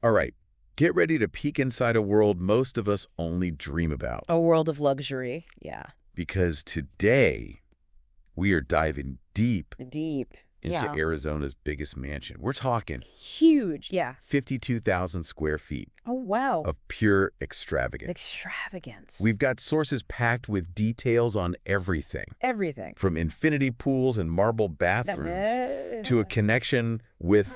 All right, get ready to peek inside a world most of us only dream about. A world of luxury. Yeah. Because today, we are diving deep Deep. into Yeah. Arizona's biggest mansion. We're talking Huge. Yeah. 52,000 square feet Oh, wow. of pure extravagance. Extravagance. We've got sources packed with details on everything, Everything. from infinity pools and marble bathrooms to a connection with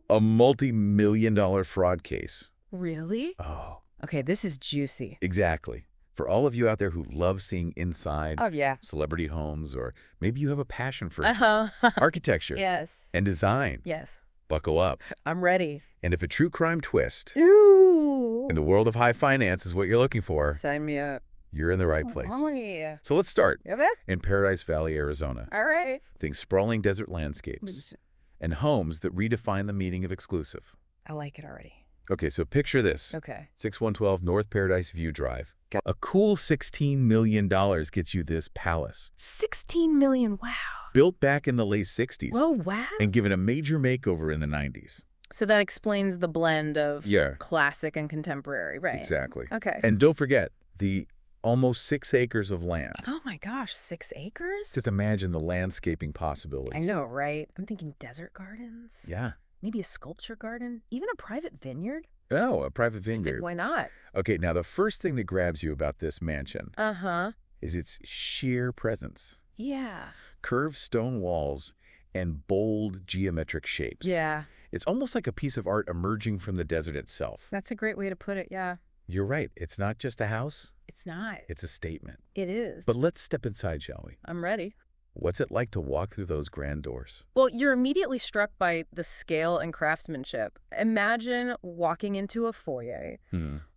a multi-million-dollar fraud case. Really? Oh, Okay, this is juicy. exactly. For all of you out there who love seeing inside Oh, yeah. celebrity homes, or maybe you have a passion for Uh-huh. architecture Yes. and design, Yes. buckle up. I'm ready. And if a true crime twist Ooh. in the world of high finance is what you're looking for, Sign me up. you're in the right place. Oh, yeah. So let's start Okay. in Paradise Valley, Arizona. All right. Think sprawling desert landscapes and homes that redefine the meaning of exclusive. I like it already. Okay, so picture this. Okay. 6112 North Paradise View Drive. A cool $16 million gets you this palace. 16 million. Wow. Built back in the late 60s Whoa, wow. and given a major makeover in the 90s. So that explains the blend of Yeah. classic and contemporary, right? Exactly. Okay. And don't forget the almost 6 acres of land. Oh my gosh, 6 acres? Just imagine the landscaping possibilities. I know, right? I'm thinking desert gardens. Yeah. Maybe a sculpture garden, even a private vineyard. Oh, a private vineyard. Why not? Okay, now the first thing that grabs you about this mansion Uh-huh. is its sheer presence. Yeah. Curved stone walls and bold geometric shapes. Yeah. It's almost like a piece of art emerging from the desert itself. That's a great way to put it, yeah. You're right. It's not just a house. It's not. It's a statement. It is. But let's step inside, shall we? I'm ready. What's it like to walk through those grand doors? Well, you're immediately struck by the scale and craftsmanship. Imagine walking into a foyer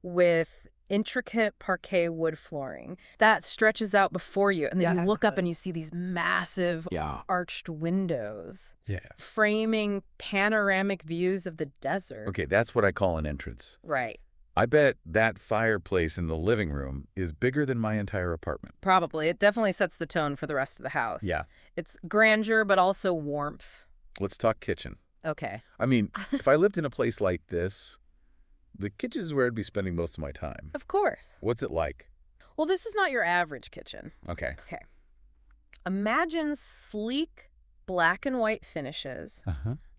with intricate parquet wood flooring that stretches out before you, and then you look up and you see these massive arched windows Yeah. framing panoramic views of the desert. Okay, that's what I call an entrance. Right. I bet that fireplace in the living room is bigger than my entire apartment. Probably. It definitely sets the tone for the rest of the house. Yeah. It's grandeur, but also warmth. Let's talk kitchen. Okay. I mean, if I lived in a place like this, the kitchen is where I'd be spending most of my time. Of course. What's it like? Well, this is not your average kitchen. Okay. Okay. Imagine sleek black and white finishes,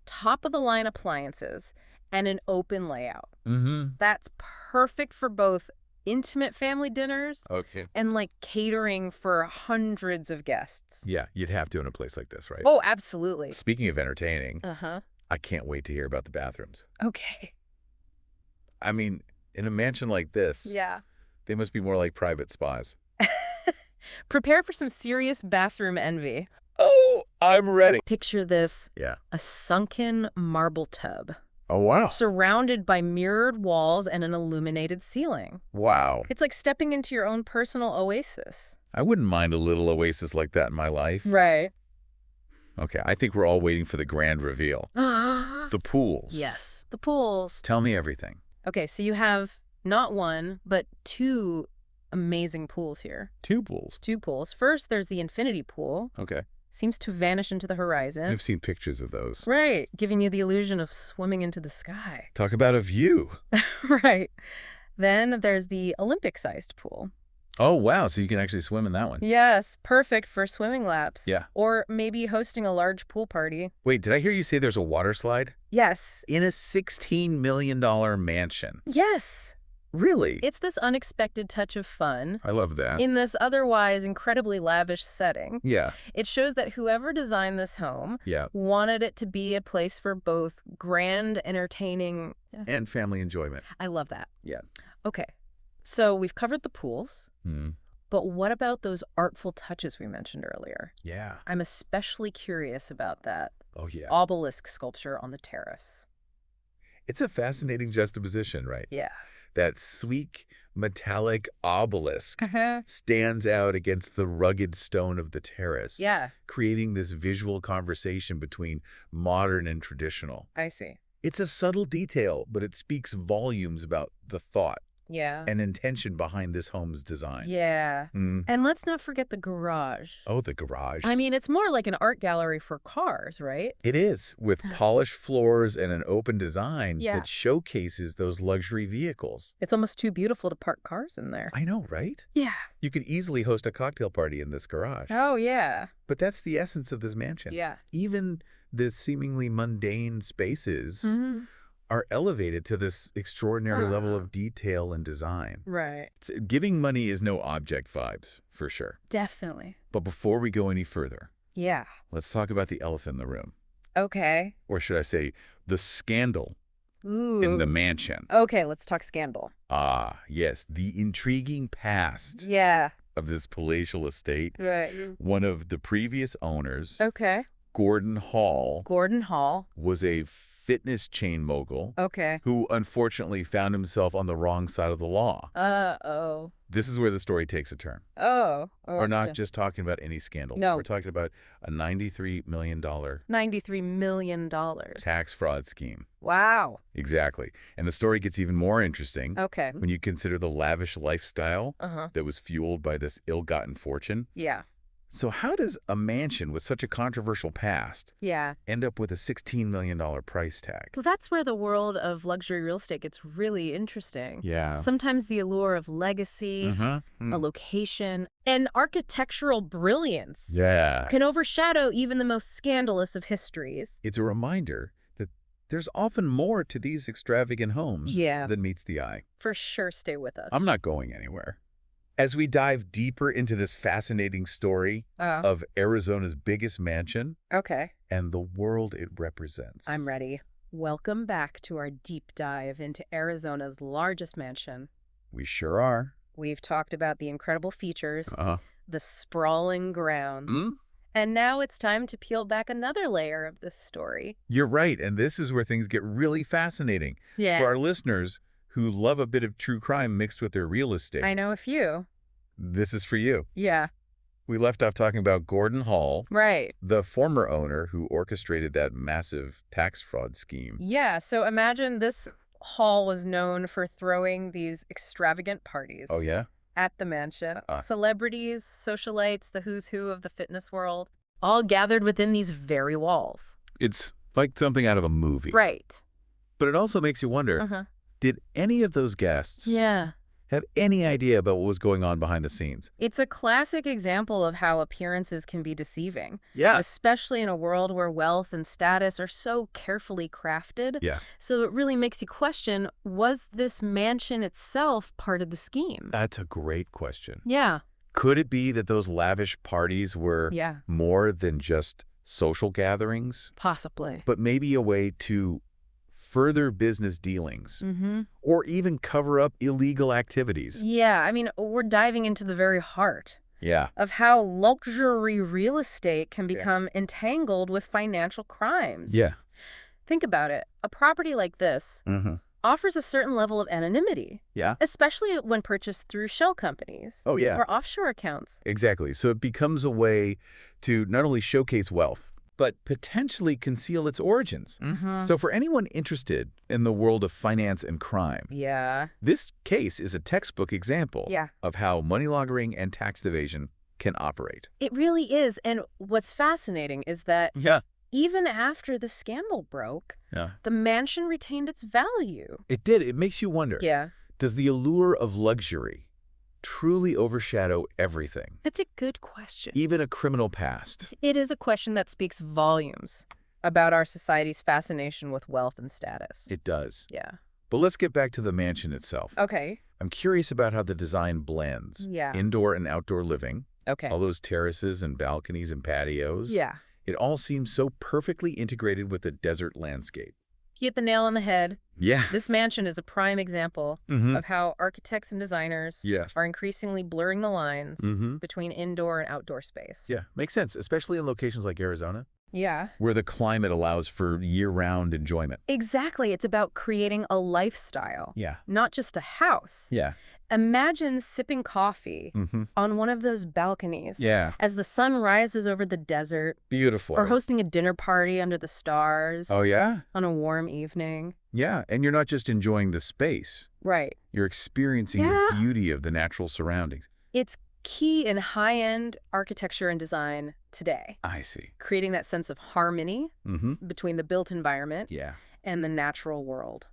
top-of-the-line appliances, and an open layout. That's perfect for both intimate family dinners Okay. and like catering for hundreds of guests. Yeah, you'd have to in a place like this, right? Oh, absolutely. Speaking of entertaining, Uh-huh. I can't wait to hear about the bathrooms. Okay. I mean, in a mansion like this, Yeah. they must be more like private spas. Prepare for some serious bathroom envy. Oh, I'm ready. Picture this, Yeah. a sunken marble tub Oh, wow. surrounded by mirrored walls and an illuminated ceiling. Wow. It's like stepping into your own personal oasis. I wouldn't mind a little oasis like that in my life. Right. Okay, I think we're all waiting for the grand reveal. The pools. Yes, the pools. Tell me everything. Okay, so you have not one, but 2 amazing pools here. 2 pools. 2 pools. First, there's the infinity pool. Okay. Seems to vanish into the horizon. I've seen pictures of those. Right, giving you the illusion of swimming into the sky. Talk about a view. Right. Then there's the Olympic-sized pool. Oh, wow. So you can actually swim in that one. Yes, perfect for swimming laps. Yeah. Or maybe hosting a large pool party. Wait, did I hear you say there's a water slide? Yes. In a $16 million mansion. Yes. Really? It's this unexpected touch of fun I love that. in this otherwise incredibly lavish setting. Yeah. It shows that whoever designed this home Yeah. wanted it to be a place for both grand, entertaining... And family enjoyment. I love that. Yeah. Okay, so we've covered the pools, Hmm. but what about those artful touches we mentioned earlier? Yeah. I'm especially curious about that Oh, yeah. obelisk sculpture on the terrace. It's a fascinating juxtaposition, right? Yeah. That sleek, metallic obelisk stands out against the rugged stone of the terrace. Yeah, Creating this visual conversation between modern and traditional. I see. It's a subtle detail, but it speaks volumes about the thought. Yeah. and intention behind this home's design. Yeah. And let's not forget the garage. Oh, the garage. I mean, it's more like an art gallery for cars, right? It is, with polished floors and an open design Yeah. that showcases those luxury vehicles. It's almost too beautiful to park cars in there. I know, right? Yeah. You could easily host a cocktail party in this garage. Oh, yeah. But that's the essence of this mansion. Yeah. Even the seemingly mundane spaces are elevated to this extraordinary level of detail and design. Right. Giving money is no object vibes, for sure. Definitely. But before we go any further, Yeah. let's talk about the elephant in the room. Okay. Or should I say, the scandal Ooh. in the mansion. Okay, let's talk scandal. Ah, yes, the intriguing past Yeah. of this palatial estate. Right. One of the previous owners, Okay. Gordon Hall, Gordon Hall. was a fitness chain mogul Okay. who unfortunately found himself on the wrong side of the law. Uh-oh. This is where the story takes a turn. Oh. We're not just talking about any scandal. No. We're talking about a $93 million $93 million. tax fraud scheme. Wow. Exactly. And the story gets even more interesting Okay. when you consider the lavish lifestyle Uh-huh. that was fueled by this ill-gotten fortune. Yeah. So how does a mansion with such a controversial past Yeah. end up with a $16 million price tag? Well, that's where the world of luxury real estate gets really interesting. Yeah. Sometimes the allure of legacy, a location, and architectural brilliance Yeah. can overshadow even the most scandalous of histories. It's a reminder that there's often more to these extravagant homes than meets the eye. For sure, stay with us. I'm not going anywhere. As we dive deeper into this fascinating story of Arizona's biggest mansion Okay. and the world it represents. I'm ready. Welcome back to our deep dive into Arizona's largest mansion. We sure are. We've talked about the incredible features, Uh-huh. the sprawling grounds, and now it's time to peel back another layer of this story. You're right, and this is where things get really fascinating. Yeah. For our listeners who love a bit of true crime mixed with their real estate. I know a few. This is for you. Yeah. We left off talking about Gordon Hall, Right. the former owner who orchestrated that massive tax fraud scheme. Yeah, so imagine this hall was known for throwing these extravagant parties. Oh, yeah? At the mansion. Celebrities, socialites, the who's who of the fitness world, all gathered within these very walls. It's like something out of a movie. Right. But it also makes you wonder, did any of those guests have any idea about what was going on behind the scenes? It's a classic example of how appearances can be deceiving. Yeah. Especially in a world where wealth and status are so carefully crafted. Yeah. So it really makes you question, was this mansion itself part of the scheme? That's a great question. Yeah. Could it be that those lavish parties were more than just social gatherings? Possibly. But maybe a way to further business dealings or even cover up illegal activities. Yeah, I mean, we're diving into the very heart of how luxury real estate can become entangled with financial crimes. Yeah. Think about it. A property like this offers a certain level of anonymity. Yeah. Especially when purchased through shell companies. Oh, yeah. Or offshore accounts. Exactly. So it becomes a way to not only showcase wealth, but potentially conceal its origins. So for anyone interested in the world of finance and crime, this case is a textbook example of how money laundering and tax evasion can operate. It really is. And what's fascinating is that even after the scandal broke, the mansion retained its value. It did. It makes you wonder, does the allure of luxury truly overshadow everything? That's a good question. Even a criminal past? It is a question that speaks volumes about our society's fascination with wealth and status. It does. Yeah. But let's get back to the mansion itself. Okay. I'm curious about how the design blends indoor and outdoor living. Okay. All those terraces and balconies and patios. Yeah. It all seems so perfectly integrated with the desert landscape. You hit the nail on the head. Yeah. This mansion is a prime example of how architects and designers are increasingly blurring the lines between indoor and outdoor space. Yeah, makes sense, especially in locations like Arizona. Yeah. where the climate allows for year-round enjoyment. Exactly. It's about creating a lifestyle. Yeah. Not just a house. Yeah. Imagine sipping coffee on one of those balconies Yeah. as the sun rises over the desert. Beautiful. Or hosting a dinner party under the stars. Oh, yeah? On a warm evening. Yeah, and you're not just enjoying the space. Right. You're experiencing the beauty of the natural surroundings. It's key in high-end architecture and design today. I see. Creating that sense of harmony between the built environment and the natural world.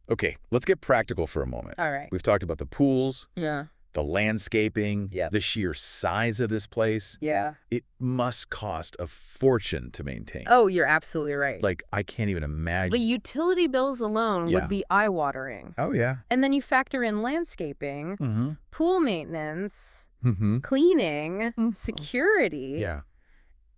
Okay, let's get practical for a moment. All right. We've talked about the pools, the landscaping, Yep. the sheer size of this place. Yeah. It must cost a fortune to maintain. Oh, you're absolutely right. Like, I can't even imagine. The utility bills alone would be eye-watering. Oh, yeah. And then you factor in landscaping, pool maintenance, cleaning, security. Yeah.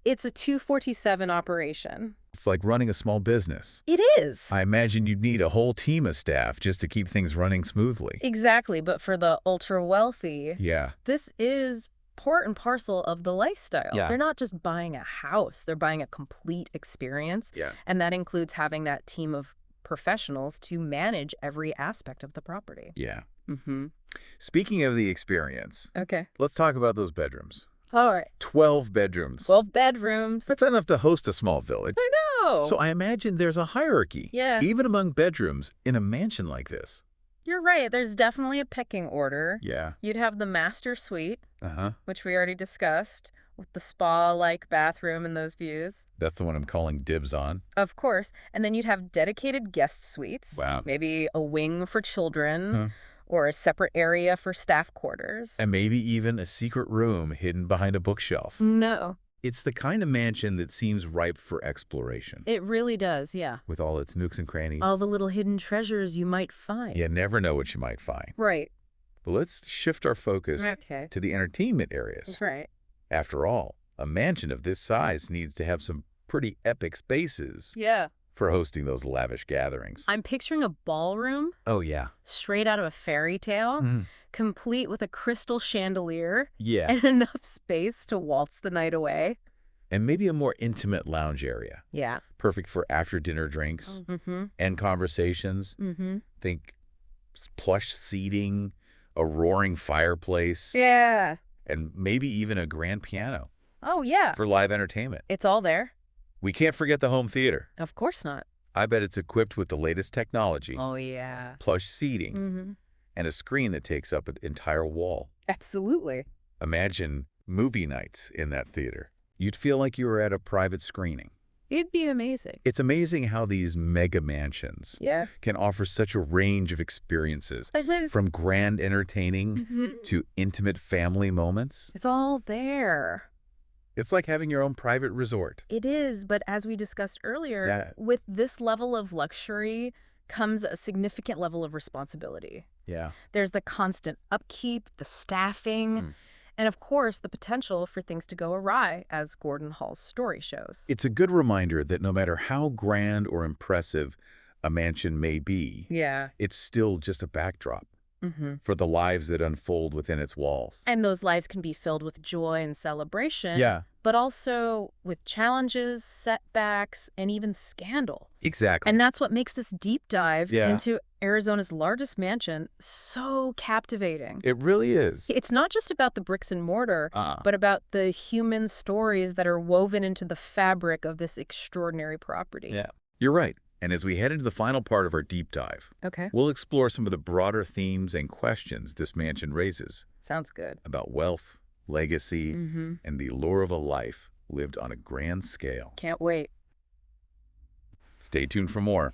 It's a 247 operation. It's like running a small business. It is. I imagine you'd need a whole team of staff just to keep things running smoothly. Exactly, but for the ultra-wealthy, Yeah. this is part and parcel of the lifestyle. Yeah. They're not just buying a house, they're buying a complete experience. Yeah. And that includes having that team of professionals to manage every aspect of the property. Yeah. Mm-hmm. Speaking of the experience, Okay. let's talk about those bedrooms. All right. 12 bedrooms. 12 bedrooms. That's enough to host a small village. I know. So I imagine there's a hierarchy. Yeah. Even among bedrooms in a mansion like this. You're right. There's definitely a pecking order. Yeah. You'd have the master suite, Uh-huh. which we already discussed, with the spa-like bathroom and those views. That's the one I'm calling dibs on. Of course. And then you'd have dedicated guest suites. Wow. Maybe a wing for children. Huh. Or a separate area for staff quarters. And maybe even a secret room hidden behind a bookshelf. No. It's the kind of mansion that seems ripe for exploration. It really does, yeah. With all its nooks and crannies. All the little hidden treasures you might find. You never know what you might find. Right. But let's shift our focus to the entertainment areas. That's right. After all, a mansion of this size needs to have some pretty epic spaces. Yeah. For hosting those lavish gatherings. I'm picturing a ballroom. Oh, yeah. Straight out of a fairy tale. Complete with a crystal chandelier. Yeah. And enough space to waltz the night away. And maybe a more intimate lounge area. Yeah. Perfect for after-dinner drinks and conversations. Think plush seating, a roaring fireplace. Yeah. And maybe even a grand piano. Oh, yeah. For live entertainment. It's all there. We can't forget the home theater. Of course not. I bet it's equipped with the latest technology. Oh, yeah. Plush seating. And a screen that takes up an entire wall. Absolutely. Imagine movie nights in that theater. You'd feel like you were at a private screening. It'd be amazing. It's amazing how these mega mansions can offer such a range of experiences. From grand entertaining to intimate family moments. It's all there. It's like having your own private resort. It is, but as we discussed earlier, with this level of luxury comes a significant level of responsibility. Yeah. There's the constant upkeep, the staffing, and of course, the potential for things to go awry, as Gordon Hall's story shows. It's a good reminder that no matter how grand or impressive a mansion may be, it's still just a backdrop. For the lives that unfold within its walls. And those lives can be filled with joy and celebration, but also with challenges, setbacks, and even scandal. Exactly. And that's what makes this deep dive into Arizona's largest mansion so captivating. It really is. It's not just about the bricks and mortar, but about the human stories that are woven into the fabric of this extraordinary property. Yeah, you're right. And as we head into the final part of our deep dive, we'll explore some of the broader themes and questions this mansion raises. Sounds good. About wealth, legacy, and the allure of a life lived on a grand scale. Can't wait. Stay tuned for more.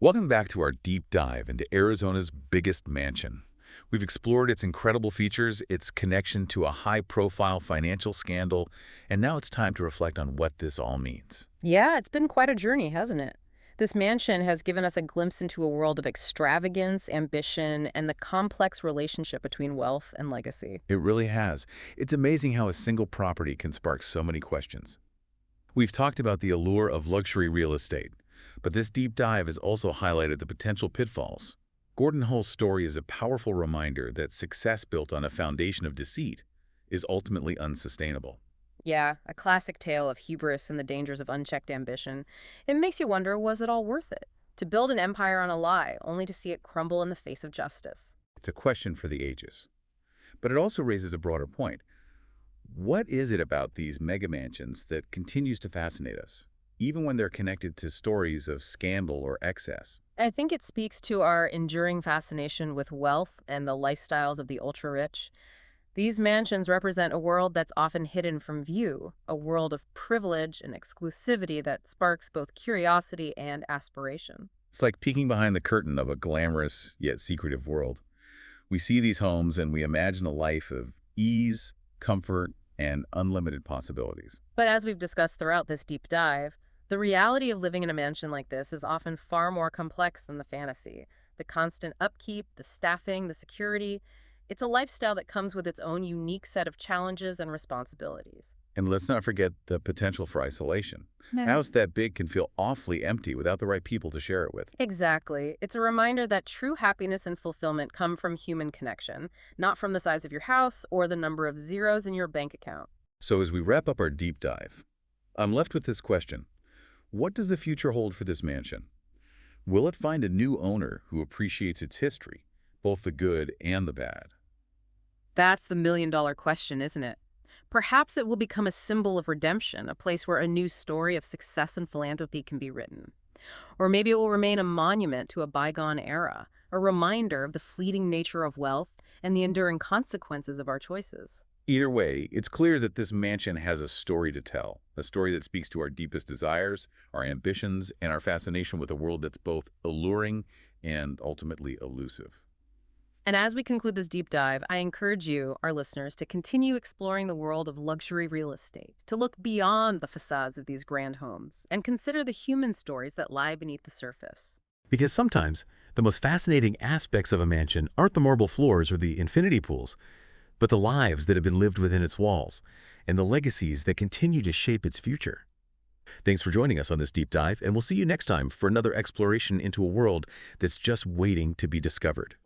Welcome back to our deep dive into Arizona's biggest mansion. We've explored its incredible features, its connection to a high-profile financial scandal, and now it's time to reflect on what this all means. Yeah, it's been quite a journey, hasn't it? This mansion has given us a glimpse into a world of extravagance, ambition, and the complex relationship between wealth and legacy. It really has. It's amazing how a single property can spark so many questions. We've talked about the allure of luxury real estate, but this deep dive has also highlighted the potential pitfalls. Gordon Hall's story is a powerful reminder that success built on a foundation of deceit is ultimately unsustainable. Yeah, a classic tale of hubris and the dangers of unchecked ambition. It makes you wonder, was it all worth it? To build an empire on a lie, only to see it crumble in the face of justice. It's a question for the ages. But it also raises a broader point. What is it about these mega mansions that continues to fascinate us, even when they're connected to stories of scandal or excess? I think it speaks to our enduring fascination with wealth and the lifestyles of the ultra-rich. These mansions represent a world that's often hidden from view, a world of privilege and exclusivity that sparks both curiosity and aspiration. It's like peeking behind the curtain of a glamorous yet secretive world. We see these homes and we imagine a life of ease, comfort, and unlimited possibilities. But as we've discussed throughout this deep dive, the reality of living in a mansion like this is often far more complex than the fantasy. The constant upkeep, the staffing, the security, it's a lifestyle that comes with its own unique set of challenges and responsibilities. And let's not forget the potential for isolation. A No. house that big can feel awfully empty without the right people to share it with. Exactly. It's a reminder that true happiness and fulfillment come from human connection, not from the size of your house or the number of zeros in your bank account. So as we wrap up our deep dive, I'm left with this question. What does the future hold for this mansion? Will it find a new owner who appreciates its history, both the good and the bad? That's the million-dollar question, isn't it? Perhaps it will become a symbol of redemption, a place where a new story of success and philanthropy can be written. Or maybe it will remain a monument to a bygone era, a reminder of the fleeting nature of wealth and the enduring consequences of our choices. Either way, it's clear that this mansion has a story to tell, a story that speaks to our deepest desires, our ambitions, and our fascination with a world that's both alluring and ultimately elusive. And as we conclude this deep dive, I encourage you, our listeners, to continue exploring the world of luxury real estate, to look beyond the facades of these grand homes, and consider the human stories that lie beneath the surface. Because sometimes the most fascinating aspects of a mansion aren't the marble floors or the infinity pools, but the lives that have been lived within its walls and the legacies that continue to shape its future. Thanks for joining us on this deep dive, and we'll see you next time for another exploration into a world that's just waiting to be discovered.